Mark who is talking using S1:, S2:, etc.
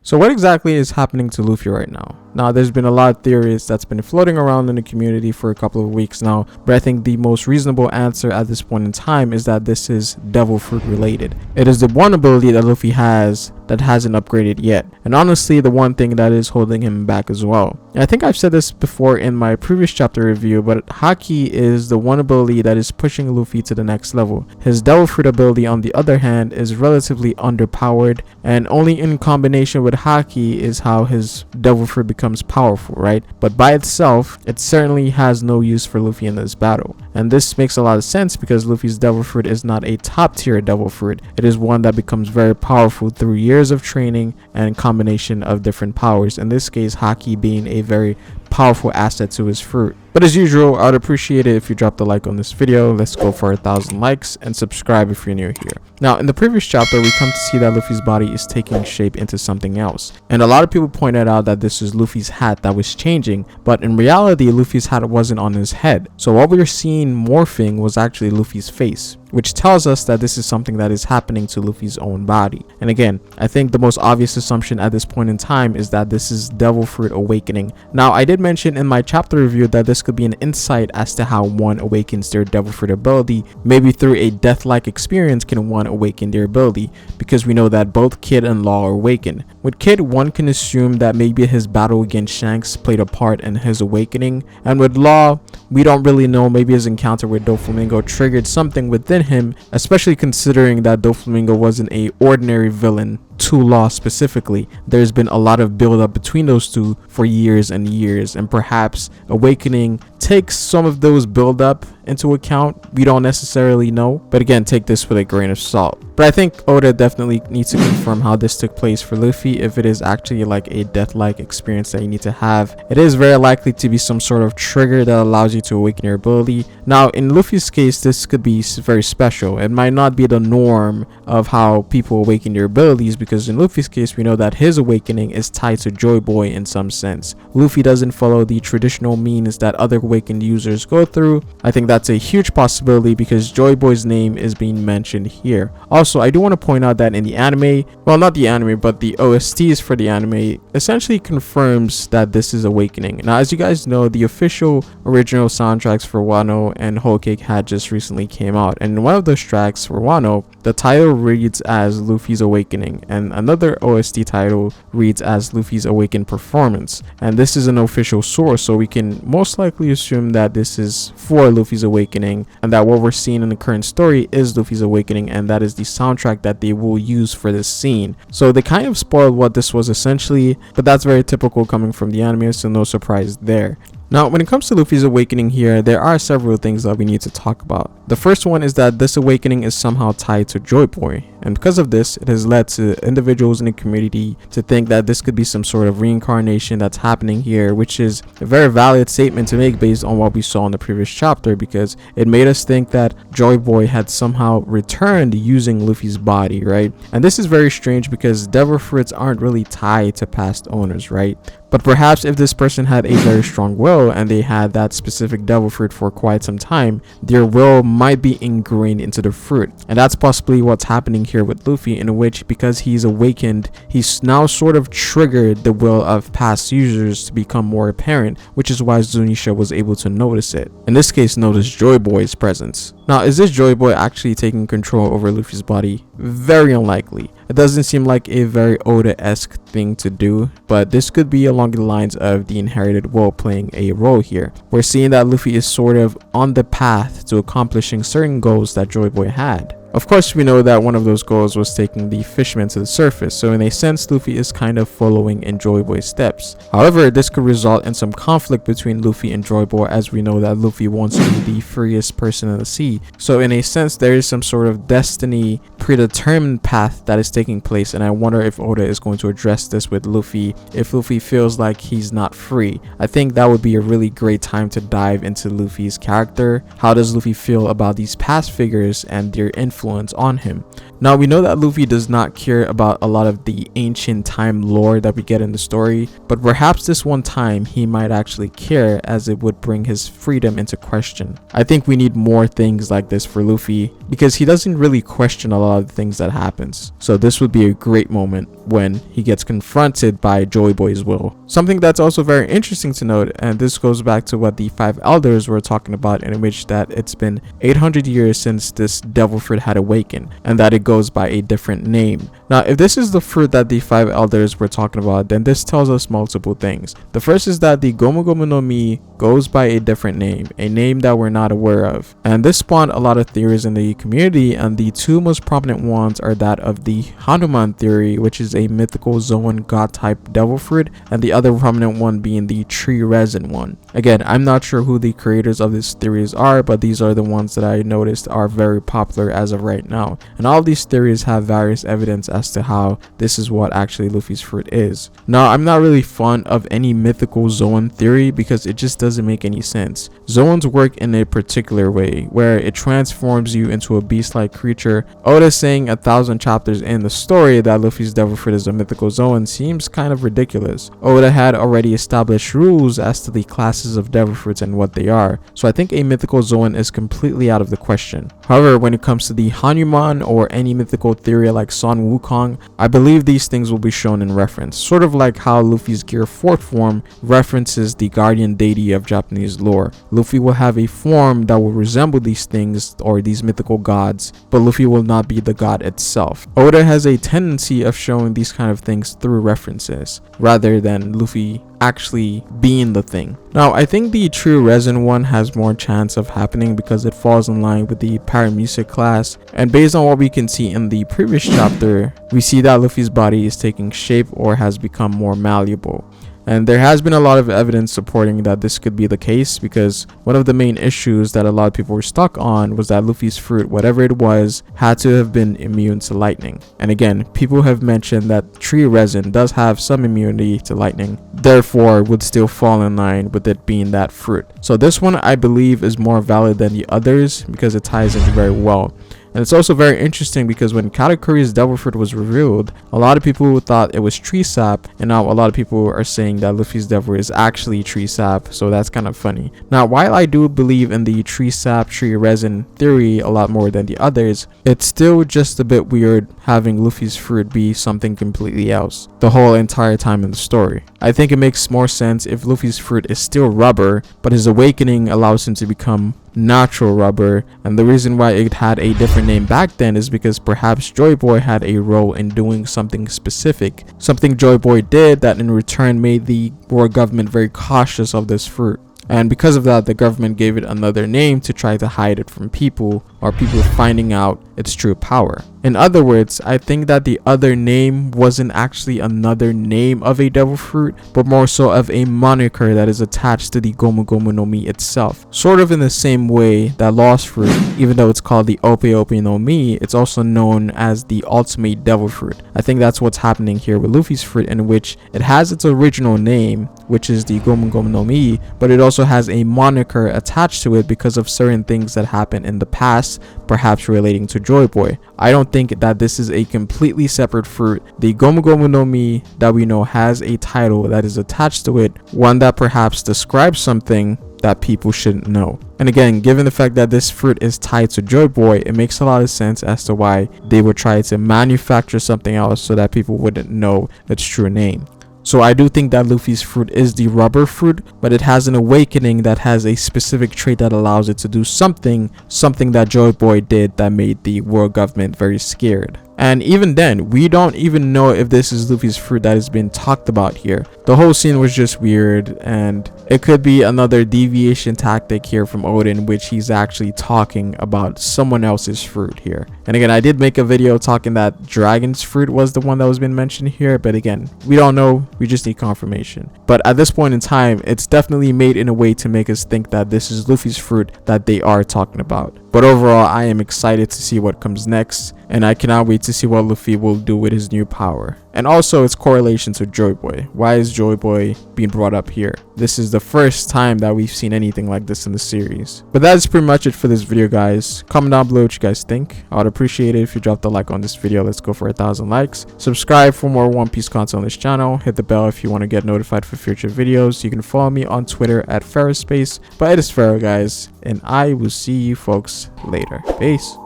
S1: So what exactly is happening to Luffy right now? Now, there's been a lot of theories that's been floating around in the community for a couple of weeks now, but I think the most reasonable answer at this point in time is that this is Devil Fruit related. It is the one ability that Luffy has that hasn't upgraded yet, and honestly the one thing that is holding him back as well. And I think I've said this before in my previous chapter review, but Haki is the one ability that is pushing Luffy to the next level. His Devil Fruit ability, on the other hand, is relatively underpowered, and only in combination with Haki is how his Devil Fruit becomes powerful, right? But by itself, it certainly has no use for Luffy in this battle. And this makes a lot of sense because Luffy's Devil Fruit is not a top tier Devil Fruit. It is one that becomes very powerful through years of training and combination of different powers. In this case, Haki being a very powerful asset to his fruit. But as usual, I would appreciate it if you dropped a like on this video. Let's go for 1,000 likes, and subscribe if you're new here. Now, in the previous chapter, we come to see that Luffy's body is taking shape into something else. And a lot of people pointed out that this is Luffy's hat that was changing, but in reality, Luffy's hat wasn't on his head. So what we were seeing morphing was actually Luffy's face, which tells us that this is something that is happening to Luffy's own body. And again, I think the most obvious assumption at this point in time is that this is Devil Fruit Awakening. Now, I did mention in my chapter review that this could be an insight as to how one awakens their Devil Fruit ability. Maybe through a death-like experience can one awaken their ability, because we know that both Kid and Law are awakened. With Kid, one can assume that maybe his battle against Shanks played a part in his awakening, and with Law, we don't really know, maybe his encounter with Doflamingo triggered something within him, especially considering that Doflamingo wasn't a ordinary villain to Law specifically. There's been a lot of build up between those two for years and years, and perhaps Awakening takes some of those build up into account. We don't necessarily know, but again, take this with a grain of salt. But I think Oda definitely needs to confirm how this took place for Luffy. If it is actually like a death-like experience that you need to have, it is very likely to be some sort of trigger that allows you to awaken your ability. Now, in Luffy's case, this could be very special. It might not be the norm of how people awaken their abilities, because in Luffy's case, we know that his awakening is tied to Joyboy in some sense. Luffy doesn't follow the traditional means that other awakened users go through. I think that's a huge possibility because Joyboy's name is being mentioned here. Also, I do want to point out that in the anime, well, not the anime, but the OSTs for the anime essentially confirms that this is Awakening. Now, as you guys know, the official original soundtracks for Wano and Whole Cake had just recently came out, and in one of those tracks for Wano, the title reads as Luffy's Awakening, and another OST title reads as Luffy's Awakened Performance. And this is an official source, so we can most likely assume that this is for Luffy's Awakening, and that what we're seeing in the current story is Luffy's Awakening, and that is the soundtrack that they will use for this scene. So they kind of spoiled what this was essentially, but that's very typical coming from the anime, so no surprise there. Now, when it comes to Luffy's awakening here, there are several things that we need to talk about. The first one is that this awakening is somehow tied to Joyboy, and because of this, it has led to individuals in the community to think that this could be some sort of reincarnation that's happening here, which is a very valid statement to make based on what we saw in the previous chapter, because it made us think that Joyboy had somehow returned using Luffy's body, right? And this is very strange because Devil Fruits aren't really tied to past owners, right? But perhaps if this person had a very strong will and they had that specific Devil Fruit for quite some time, their will might be ingrained into the fruit. And that's possibly what's happening here with Luffy, in which because he's awakened, he's now sort of triggered the will of past users to become more apparent, which is why Zunisha was able to notice it. In this case, notice Joyboy's presence. Now, is this Joyboy actually taking control over Luffy's body? Very unlikely. It doesn't seem like a very Oda-esque thing to do, but this could be along the lines of the inherited will playing a role here. We're seeing that Luffy is sort of on the path to accomplishing certain goals that Joyboy had. Of course, we know that one of those goals was taking the fisherman to the surface, so in a sense, Luffy is kind of following in Joyboy's steps. However, this could result in some conflict between Luffy and Joyboy, as we know that Luffy wants to be the freest person in the sea. So in a sense, there is some sort of destiny predetermined path that is taking place, and I wonder if Oda is going to address this with Luffy if Luffy feels like he's not free. I think that would be a really great time to dive into Luffy's character. How does Luffy feel about these past figures and their influence on him? Now we know that Luffy does not care about a lot of the ancient time lore that we get in the story, but perhaps this one time he might actually care, as it would bring his freedom into question. I think we need more things like this for Luffy, because he doesn't really question a lot of the things that happens. So this would be a great moment when he gets confronted by Joyboy's will. Something that's also very interesting to note, and this goes back to what the 5 elders were talking about, in which that it's been 800 years since this devil fruit had awakened, and that it goes by a different name. Now, if this is the fruit that the 5 elders were talking about, then this tells us multiple things. The first is that the Gomu Gomu no Mi goes by a different name, a name that we're not aware of. And this spawned a lot of theories in the community, and the 2 most prominent ones are that of the Hanuman theory, which is a mythical Zoan god type devil fruit, and the other prominent one being the tree resin one. Again, I'm not sure who the creators of these theories are, but these are the ones that I noticed are very popular as of right now. And all of these theories have various evidence as to how this is what actually Luffy's fruit is. Now, I'm not really fond of any mythical Zoan theory because it just doesn't make any sense. Zoans work in a particular way where it transforms you into a beast-like creature. Oda saying 1,000 chapters in the story that Luffy's devil fruit is a mythical Zoan seems kind of ridiculous. Oda had already established rules as to the classes of devil fruits and what they are, so I think a mythical Zoan is completely out of the question. However, when it comes to the Hanuman or any mythical theory like Son Wukong, I believe these things will be shown in reference, sort of like how Luffy's Gear 4th form references the guardian deity of Japanese lore. Luffy will have a form that will resemble these things or these mythical gods, but Luffy will not be the god itself. Oda has a tendency of showing these kind of things through references, rather than Luffy actually being the thing. Now, I think the true resin one has more chance of happening because it falls in line with the paramusic class, and based on what we can see in the previous chapter, we see that Luffy's body is taking shape or has become more malleable. And there has been a lot of evidence supporting that this could be the case, because one of the main issues that a lot of people were stuck on was that Luffy's fruit, whatever it was, had to have been immune to lightning. And again, people have mentioned that tree resin does have some immunity to lightning, therefore would still fall in line with it being that fruit. So this one I believe is more valid than the others because it ties in very well. And it's also very interesting because when Katakuri's devil fruit was revealed, a lot of people thought it was tree sap, and now a lot of people are saying that Luffy's devil is actually tree sap, so that's kind of funny. Now, while I do believe in the tree sap, tree resin theory a lot more than the others, it's still just a bit weird having Luffy's fruit be something completely else the whole entire time in the story. I think it makes more sense if Luffy's fruit is still rubber, but his awakening allows him to become natural rubber, and the reason why it had a different name back then is because perhaps Joyboy had a role in doing something specific, something Joyboy did that in return made the world government very cautious of this fruit. And because of that, the government gave it another name to try to hide it from people, or people finding out its true power. In other words, I think that the other name wasn't actually another name of a devil fruit, but more so of a moniker that is attached to the Gomu Gomu no Mi itself. Sort of in the same way that Lost Fruit, even though it's called the Ope Ope no Mi, it's also known as the ultimate devil fruit. I think that's what's happening here with Luffy's fruit, in which it has its original name, which is the Gomu Gomu no Mi, but it also has a moniker attached to it because of certain things that happened in the past, perhaps relating to Joyboy. I don't think that this is a completely separate fruit. The Gomu Gomu no Mi that we know has a title that is attached to it, one that perhaps describes something that people shouldn't know. And again, given the fact that this fruit is tied to Joyboy, it makes a lot of sense as to why they would try to manufacture something else so that people wouldn't know its true name. So I do think that Luffy's fruit is the rubber fruit, but it has an awakening that has a specific trait that allows it to do something that Joyboy did that made the world government very scared. And even then, we don't even know if this is Luffy's fruit that is being talked about here. The whole scene was just weird, and it could be another deviation tactic here from Oda, in which he's actually talking about someone else's fruit here. And again, I did make a video talking that Dragon's fruit was the one that was being mentioned here, but again, we don't know, we just need confirmation. But at this point in time, it's definitely made in a way to make us think that this is Luffy's fruit that they are talking about. But overall, I am excited to see what comes next, and I cannot wait to see what Luffy will do with his new power. And also its correlation to Joyboy. Why is Joyboy being brought up here? This is the first time that we've seen anything like this in the series. But that's pretty much it for this video, guys. Comment down below what you guys think. I would appreciate it if you dropped a like on this video. Let's go for 1,000 likes. Subscribe for more One Piece content on this channel. Hit the bell if you want to get notified for future videos. You can follow me on Twitter at Pharaohspace. But it is Pharaoh, guys, and I will see you folks later. Peace.